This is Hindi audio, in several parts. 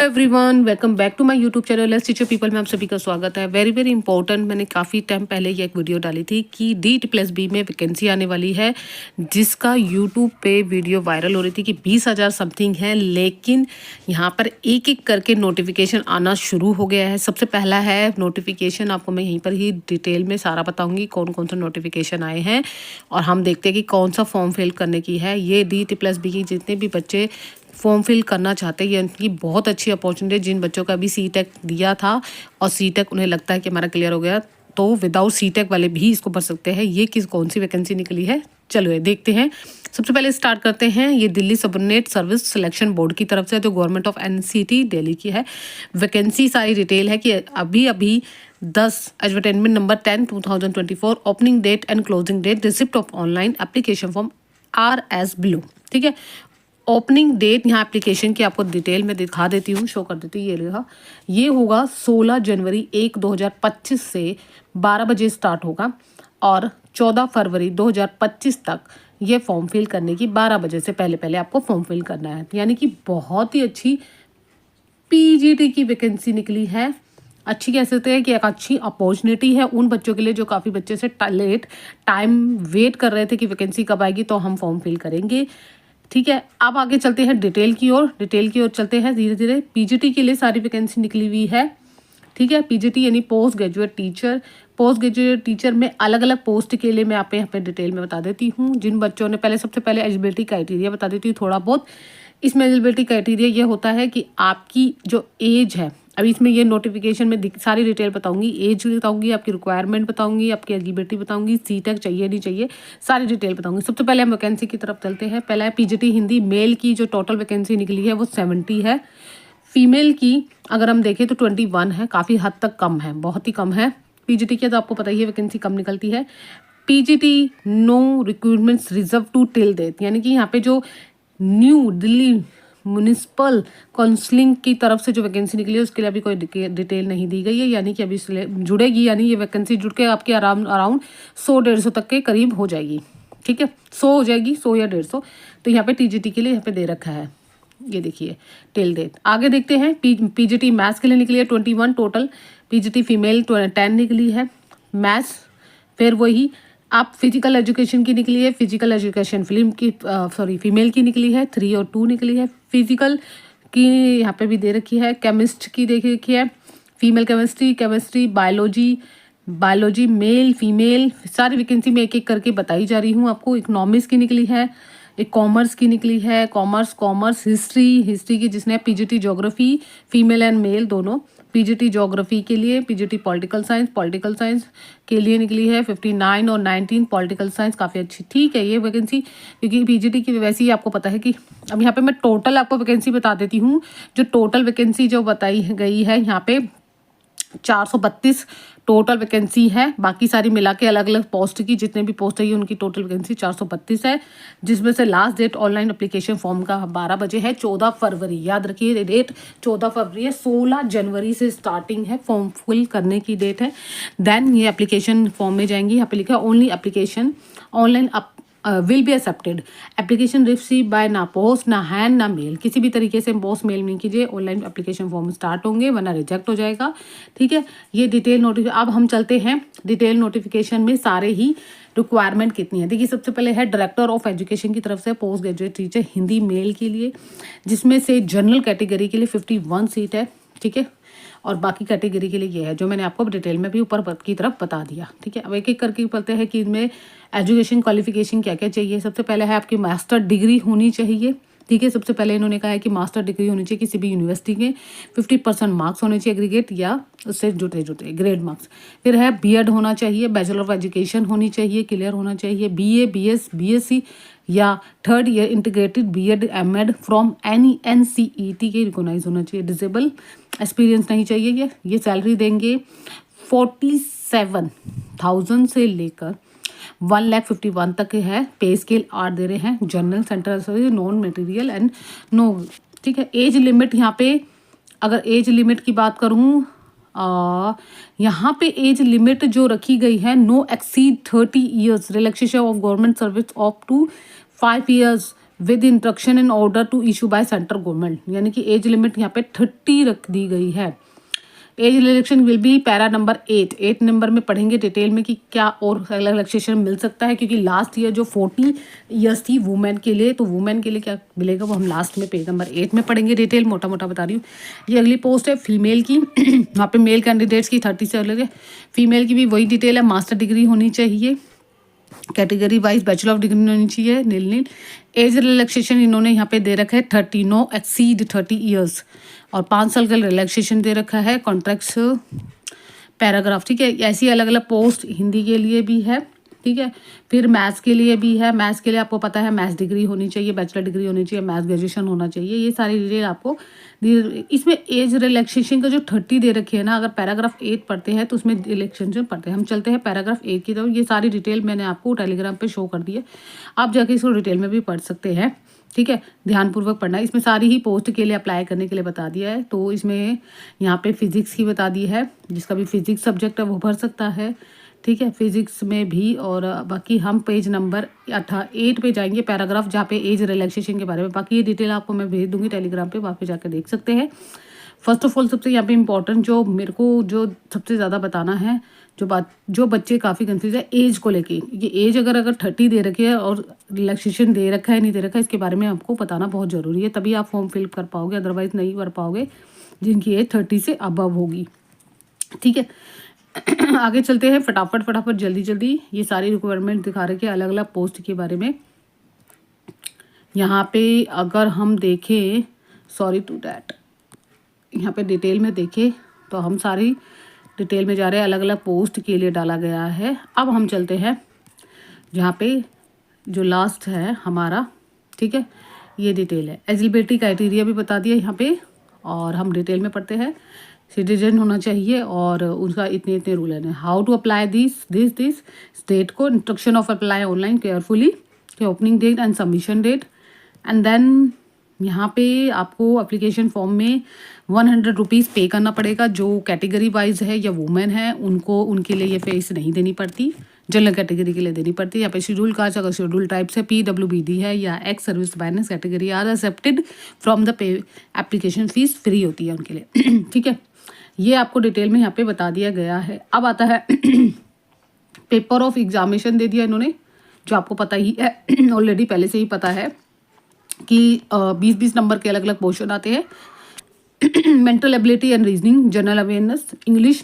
Everyone, welcome back to my YouTube channel let's teacher people में आप सभी का स्वागत है। वेरी वेरी इंपॉर्टेंट, मैंने काफ़ी टाइम पहले ये एक वीडियो डाली थी कि DEET+B में वैकेंसी आने वाली है, जिसका यूट्यूब पे वीडियो वायरल हो रही थी कि 20,000 समथिंग है, लेकिन यहाँ पर एक एक करके नोटिफिकेशन आना शुरू हो गया है। सबसे पहला है नोटिफिकेशन, आपको मैं यहीं पर ही डिटेल में सारा बताऊँगी कौन कौन सा नोटिफिकेशन आए हैं, और हम देखते हैं कि कौन सा फॉर्म फिल करने की है। ये DEET+B की जितने भी बच्चे फॉर्म फिल करना चाहते हैं, ये उनकी बहुत अच्छी अपॉर्चुनिटी। जिन बच्चों का अभी CTEC दिया था और CTEC उन्हें लगता है कि हमारा क्लियर हो गया, तो विदाउट CTEC वाले भी इसको भर सकते हैं। ये कौन सी वैकेंसी निकली है, चलो ये देखते हैं। सबसे पहले स्टार्ट करते हैं। ये Delhi subordinate service selection board की तरफ से, जो गवर्नमेंट ऑफ NCT दिल्ली की है। वैकेंसी सारी डिटेल है कि अभी 10 advertisement number 10/2024, opening date and closing date, receipt of online application form are as below. ठीक है, ओपनिंग डेट यहाँ एप्लीकेशन की आपको डिटेल में दिखा देती हूँ, शो कर देती हूँ। ये लिखा, ये होगा 16 जनवरी 2025 से 12 बजे स्टार्ट होगा, और 14 फरवरी 2025 तक ये फॉर्म फिल करने की 12 बजे से पहले आपको फॉर्म फिल करना है। यानी कि बहुत ही अच्छी PGT की वैकेंसी निकली है। अच्छी कह सकते हैं कि एक अच्छी अपॉर्चुनिटी है उन बच्चों के लिए जो काफ़ी बच्चे से टाइम वेट कर रहे थे कि वैकेंसी कब आएगी तो हम फॉर्म फिल करेंगे। ठीक है, अब आगे चलते हैं डिटेल की ओर चलते हैं धीरे धीरे। PGT के लिए सारी वैकेंसी निकली हुई है। ठीक है, PGT यानी पोस्ट ग्रेजुएट टीचर में अलग अलग पोस्ट के लिए मैं आप यहाँ पे डिटेल में बता देती हूँ। जिन बच्चों ने सबसे पहले एलिजिबिलिटी क्राइटेरिया बता देती हूँ थोड़ा बहुत। इसमें एलिजिबिलिटी क्राइटेरिया ये होता है कि आपकी जो एज है, अभी इसमें ये नोटिफिकेशन में सारी डिटेल बताऊंगी, एज बताऊंगी, आपकी रिक्वायरमेंट बताऊंगी, आपकी एलिजिबिलिटी बताऊंगी, CTEC चाहिए नहीं चाहिए, सारी डिटेल बताऊंगी। सबसे पहले हम वैकेंसी की तरफ चलते हैं। पहला है PGT हिंदी। मेल की जो टोटल वैकेंसी निकली है वो 70 है। फीमेल की अगर हम देखें तो 21 है, काफ़ी हद तक कम है, बहुत ही कम है। PGT की तो आपको पता ही है वैकेंसी कम निकलती है। PGT no recruitments reserve to till date, यानी कि यहाँ पे जो न्यू दिल्ली म्यूनिसिपल काउंसलिंग की तरफ से जो वैकेंसी निकली है उसके लिए अभी कोई डिटेल नहीं दी गई है, यानी कि अभी इसलिए जुड़ेगी, यानी ये वैकेंसी जुड़ के आपके अराउंड 100-150 तक के करीब हो जाएगी। ठीक है, 100 हो जाएगी, 100 या 150। तो यहाँ पे TGT के लिए यहाँ पे दे रखा है, ये देखिए टिल डेट। आगे देखते हैं। PGT मैथ्स के लिए निकली है 21 टोटल। PGT फीमेल 10 निकली है मैथ्स। फिर वही आप फिजिकल एजुकेशन की निकली है, फिजिकल एजुकेशन फीमेल की निकली है 3 और 2 निकली है। फिजिकल की यहाँ पे भी दे रखी है। केमिस्ट की देख रखी है, female chemistry, biology male female, सारी वैकेंसी में एक एक करके बताई जा रही हूँ आपको। इकोनॉमिक्स की निकली है, एक कॉमर्स की निकली है, कॉमर्स हिस्ट्री की जिसने PGT geography female and male दोनों। PGT ज्योग्राफी के लिए, PGT पॉलिटिकल साइंस के लिए निकली है 59 और 19 पॉलिटिकल साइंस, काफ़ी अच्छी। ठीक है ये वैकेंसी, क्योंकि PGT की वैसे ही आपको पता है कि अब यहाँ पे मैं टोटल आपको वैकेंसी बता देती हूँ। जो टोटल वैकेंसी जो बताई गई है यहाँ पे 432 टोटल वैकेंसी है। बाकी सारी मिला के अलग अलग पोस्ट की जितने भी पोस्ट है उनकी टोटल वैकेंसी 432 है, जिसमें से last date online application form का 12 बजे है, 14 फरवरी। याद रखिए डेट 14 फरवरी है। 16 जनवरी से स्टार्टिंग है, फॉर्म फिल करने की डेट है। देन ये एप्लीकेशन फॉर्म में जाएंगी। यहाँ पे लिखा है only application online will be accepted, application receive by ना पोस्ट ना हैंड ना मेल, किसी भी तरीके से पोस्ट मेल नहीं कीजिए, ऑनलाइन एप्लीकेशन फॉर्म स्टार्ट होंगे वरना रिजेक्ट हो जाएगा। ठीक है, ये डिटेल नोटिफिकेशन। अब हम चलते हैं डिटेल नोटिफिकेशन में सारे ही रिक्वायरमेंट कितनी है। देखिए सबसे पहले है डायरेक्टर ऑफ एजुकेशन की तरफ से post graduate teacher Hindi male के लिए, जिसमें से जनरल कैटेगरी के लिए 51 सीट है। ठीक है, और बाकी कैटेगरी के लिए ये है जो मैंने आपको डिटेल में भी ऊपर की तरफ बता दिया। ठीक है, अब एक एक करके पढ़ते हैं कि इनमें एजुकेशन क्वालिफिकेशन क्या क्या चाहिए। सबसे पहले है आपकी मास्टर डिग्री होनी चाहिए। ठीक है, सबसे पहले इन्होंने कहा है कि मास्टर डिग्री होनी चाहिए किसी भी यूनिवर्सिटी के, 50% मार्क्स होने चाहिए एग्रीगेट या उससे जुटे ग्रेड मार्क्स। फिर है B.Ed होना चाहिए, बैचलर ऑफ एजुकेशन होनी चाहिए, क्लियर होना चाहिए। BA BS BSc या 3rd year integrated B.Ed M.Ed from any NCET के रिकोगनाइज होना चाहिए। डिसेबल एक्सपीरियंस नहीं चाहिए। ये सैलरी देंगे 47,000 से लेकर 1,51,000 तक है। पे स्केल 8 दे रहे हैं। General central non material and no. ठीक है, एज लिमिट यहाँ पे अगर एज लिमिट की बात करूँ, यहाँ पे एज लिमिट जो रखी गई है no exceed 30 years, relaxation of government service up to 5 years with instruction in order to issue by central government, यानी कि एज लिमिट यहाँ पे 30 रख दी गई है। Age relaxation will be para number 8 number में पढ़ेंगे डिटेल में कि क्या और रिलैक्सेशन मिल सकता है, क्योंकि लास्ट ईयर जो 40 ईयर्स थी वुमेन के लिए, तो वुमेन के लिए क्या मिलेगा वो हम लास्ट में पेज नंबर 8 में पढ़ेंगे। डिटेल मोटा मोटा बता रही हूँ। ये अगली पोस्ट है फीमेल की। वहाँ पे मेल कैंडिडेट्स की 30 से अलग है, फीमेल की भी वही डिटेल है। मास्टर डिग्री होनी चाहिए, category wise bachelor of degree होनी चाहिए, नील। एज रिलैक्सेशन इन्होंने यहाँ पे दे रखा है 30, नो एक्सीड 30 ईयर्स, और 5 साल का रिलैक्सेशन दे रखा है। कॉन्ट्रैक्ट्स पैराग्राफ, ठीक है। ऐसी अलग अलग पोस्ट हिंदी के लिए भी है, ठीक है। फिर मैथ्स के लिए भी है। मैथ्स के लिए आपको पता है मैथ्स डिग्री होनी चाहिए, बैचलर डिग्री होनी चाहिए, मैथ्स ग्रेजुएशन होना चाहिए। ये सारी डिटेल आपको इसमें एज रिलैक्सेशन का जो 30 दे रखी है ना, अगर पैराग्राफ 8 पढ़ते हैं तो उसमें रिलैक्सेशन पढ़ते हैं। हम चलते हैं पैराग्राफ 8 की तरफ। ये सारी डिटेल मैंने आपको टेलीग्राम पे शो कर दी है, आप जाके इसको डिटेल में भी पढ़ सकते हैं, ठीक है। ध्यानपूर्वक पढ़ना है। इसमें सारी ही पोस्ट के लिए अप्लाई करने के लिए बता दिया है। तो इसमें यहाँ पे फिजिक्स की बता दी है, जिसका भी फिजिक्स सब्जेक्ट है वो भर सकता है, ठीक है, फिजिक्स में भी। और बाकी हम पेज नंबर 8 पे जाएंगे, पैराग्राफ जहाँ पे एज रिलैक्सेशन के बारे में। बाकी ये डिटेल आपको मैं भेज दूंगी टेलीग्राम पे, वहाँ पे जाकर देख सकते हैं। फर्स्ट ऑफ ऑल सबसे यहाँ पे इम्पोर्टेंट जो मेरे को जो सबसे ज़्यादा बताना है, जो बच्चे काफ़ी कंफ्यूज है एज को लेके, ये एज अगर 30 दे रखी है और रिलैक्सेशन दे रखा है नहीं दे रखा है, इसके बारे में आपको बताना बहुत ज़रूरी है, तभी आप फॉर्म फिल कर पाओगे, अदरवाइज नहीं कर पाओगे जिनकी एज 30 से अबव होगी, ठीक है। आगे चलते हैं फटाफट जल्दी ये सारी रिक्वायरमेंट दिखा रखे अलग अलग पोस्ट के बारे में। यहाँ पे अगर हम देखें, सॉरी टू डैट, यहाँ पे डिटेल में देखें तो हम सारी डिटेल में जा रहे हैं, अलग अलग पोस्ट के लिए डाला गया है। अब हम चलते हैं जहाँ पे जो लास्ट है हमारा, ठीक है, ये डिटेल है। एलिजिबिलिटी क्राइटेरिया भी बता दिया यहाँ पे, और हम डिटेल में पढ़ते हैं। सिटीजन होना चाहिए और उनका इतने रूल है। How to apply this state को, instruction of apply online carefully, opening date and submission date, and then यहाँ पे आपको एप्लीकेशन फॉर्म में 100 रुपीज़ पे करना पड़ेगा। जो कैटेगरी वाइज है या वुमेन है उनको, उनके लिए ये फीस नहीं देनी पड़ती, जनरल कैटेगरी के लिए देनी पड़ती है। यहाँ पे शेड्यूल कास्ट अगर शेड्यूल टाइप से PWBD है या एक्स सर्विस बाइनेंस category are accepted from the pay, application fees free होती है उनके लिए, ठीक है। ये आपको डिटेल में यहाँ पे बता दिया गया है। अब आता है पेपर ऑफ एग्जामिनेशन दे दिया इन्होंने, जो आपको पता ही है ऑलरेडी, पहले से ही पता है कि 20-20 नंबर के अलग अलग पोर्शन आते हैं। Mental ability and reasoning, general awareness, English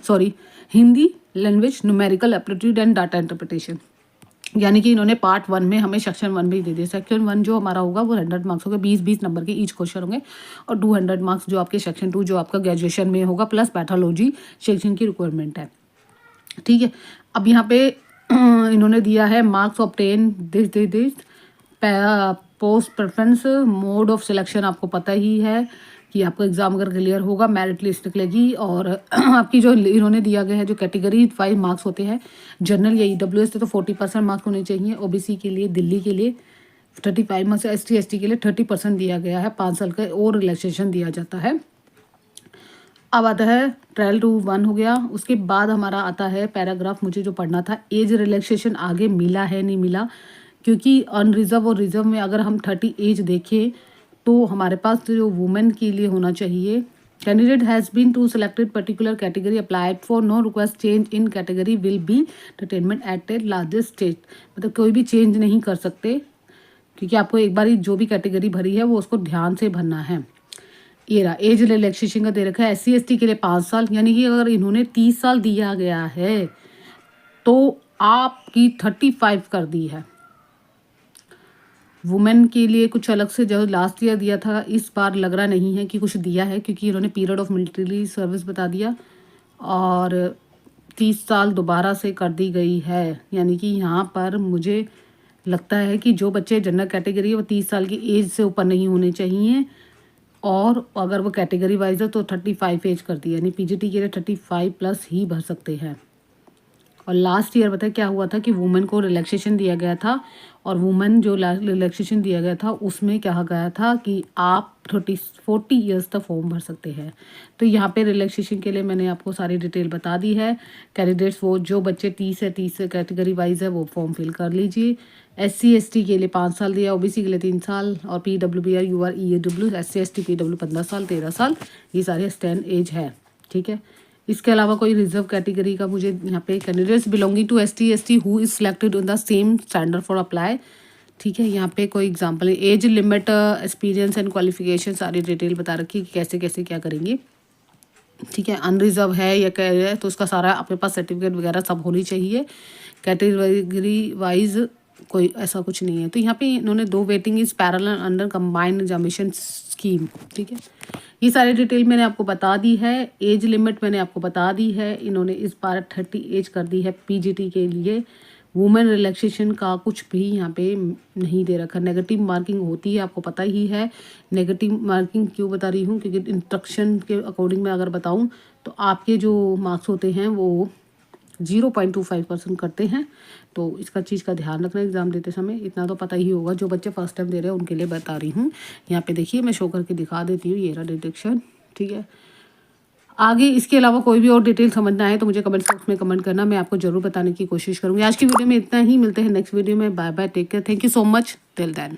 sorry, Hindi language, numerical aptitude and data interpretation. यानी कि इन्होंने पार्ट 1 में हमें सेक्शन 1 भी दे दिया। सेक्शन 1 जो हमारा होगा वो 100 मार्क्स होंगे, 20-20 नंबर के ईच क्वेश्चन होंगे, और 200 मार्क्स जो आपके सेक्शन 2 जो आपका ग्रेजुएशन में होगा, प्लस पैथोलॉजी सेक्शन की रिक्वायरमेंट है, ठीक है। अब यहाँ पे इन्होंने दिया है marks obtain this post preference, mode of selection आपको पता ही है कि आपका एग्जाम अगर क्लियर होगा मेरिट लिस्ट निकलेगी, और आपकी जो इन्होंने दिया गया है जो कैटेगरी 5 मार्क्स होते हैं, जनरल या EWS से तो 40% मार्क्स होने चाहिए, OBC के लिए, दिल्ली के लिए 35 मार्क्स, ST के लिए 30% दिया गया है, 5 साल का और रिलैक्सेशन दिया जाता है। अब आता है ट्रायल 2-1 हो गया। उसके बाद हमारा आता है पैराग्राफ, मुझे जो पढ़ना था, एज रिलैक्सेशन आगे मिला है नहीं मिला, क्योंकि अनरिजर्व और रिजर्व में अगर हम 30 एज देखें तो हमारे पास जो वुमेन के लिए होना चाहिए, candidate has been to selected particular category applied for, no request change in category will be determined at a largest stage. मतलब कोई भी चेंज नहीं कर सकते, क्योंकि आपको एक बार जो भी कैटेगरी भरी है वो उसको ध्यान से भरना है। ये रहा एज रिलैक्सेशन का दे रखा है, SC ST के लिए 5 साल, यानी कि अगर इन्होंने 30 साल दिया गया है तो आपकी 35 कर दी है। वुमेन के लिए कुछ अलग से जो लास्ट ईयर दिया था, इस बार लग रहा नहीं है कि कुछ दिया है, क्योंकि इन्होंने पीरियड ऑफ मिलिट्री सर्विस बता दिया, और 30 साल दोबारा से कर दी गई है। यानी कि यहाँ पर मुझे लगता है कि जो बच्चे जनरल कैटेगरी है वो 30 साल की एज से ऊपर नहीं होने चाहिए, और अगर वो कैटेगरी वाइज है तो 35 एज कर दी, यानी PGT के लिए 35 प्लस ही भर सकते हैं। और लास्ट ईयर पता है क्या हुआ था कि वुमेन को रिलैक्सेशन दिया गया था, और वुमेन जो रिलैक्सेशन दिया गया था उसमें कहा गया था कि आप 40 ईयर्स तक फॉर्म भर सकते हैं। तो यहाँ पे रिलैक्सेशन के लिए मैंने आपको सारी डिटेल बता दी है। कैंडिडेट्स वो जो बच्चे 30 से कैटेगरी वाइज है वो फॉर्म फिल कर लीजिए। SC ST के लिए 5 साल दिया, OBC के लिए 3 साल, और PWBR UR EAW SC ST PW 15 साल 13 साल, ये सारे स्टैंड एज है। ठीक है, इसके अलावा कोई रिजर्व कैटेगरी का मुझे यहाँ पे candidates belonging to ST ST who is selected on the same standard for apply. ठीक है, यहाँ पे कोई एग्जांपल है, age limit, experience and qualification सारी डिटेल बता रखी है कि कैसे कैसे क्या करेंगे। ठीक है, अनरिजर्व है या क्या है तो उसका सारा आपके पास सर्टिफिकेट वगैरह सब होनी चाहिए। कैटेगरी वाइज कोई ऐसा कुछ नहीं है। तो यहाँ पे इन्होंने 2 waiting is parallel under combined examination scheme. ठीक है, ये सारी डिटेल मैंने आपको बता दी है। एज लिमिट मैंने आपको बता दी है, इन्होंने इस बार 30 एज कर दी है PGT के लिए। वुमेन रिलैक्सेशन का कुछ भी यहाँ पे नहीं दे रखा। नेगेटिव मार्किंग होती है, आपको पता ही है। नेगेटिव मार्किंग क्यों बता रही हूँ, क्योंकि इंस्ट्रक्शन के अकॉर्डिंग मैं अगर बताऊँ तो आपके जो मार्क्स होते हैं वो 0.25% करते हैं। तो इसका चीज़ का ध्यान रखना एग्ज़ाम देते समय, इतना तो पता ही होगा। जो बच्चे फर्स्ट टाइम दे रहे हैं उनके लिए बता रही हूँ। यहाँ पे देखिए, मैं शो करके दिखा देती हूँ, ये रहा डिटेक्शन। ठीक है, आगे इसके अलावा कोई भी और डिटेल समझना है तो मुझे कमेंट बॉक्स में कमेंट करना, मैं आपको जरूर बताने की कोशिश करूँगी। आज की वीडियो में इतना ही, मिलते हैं नेक्स्ट वीडियो में। Bye bye, take care, thank you so much, till then.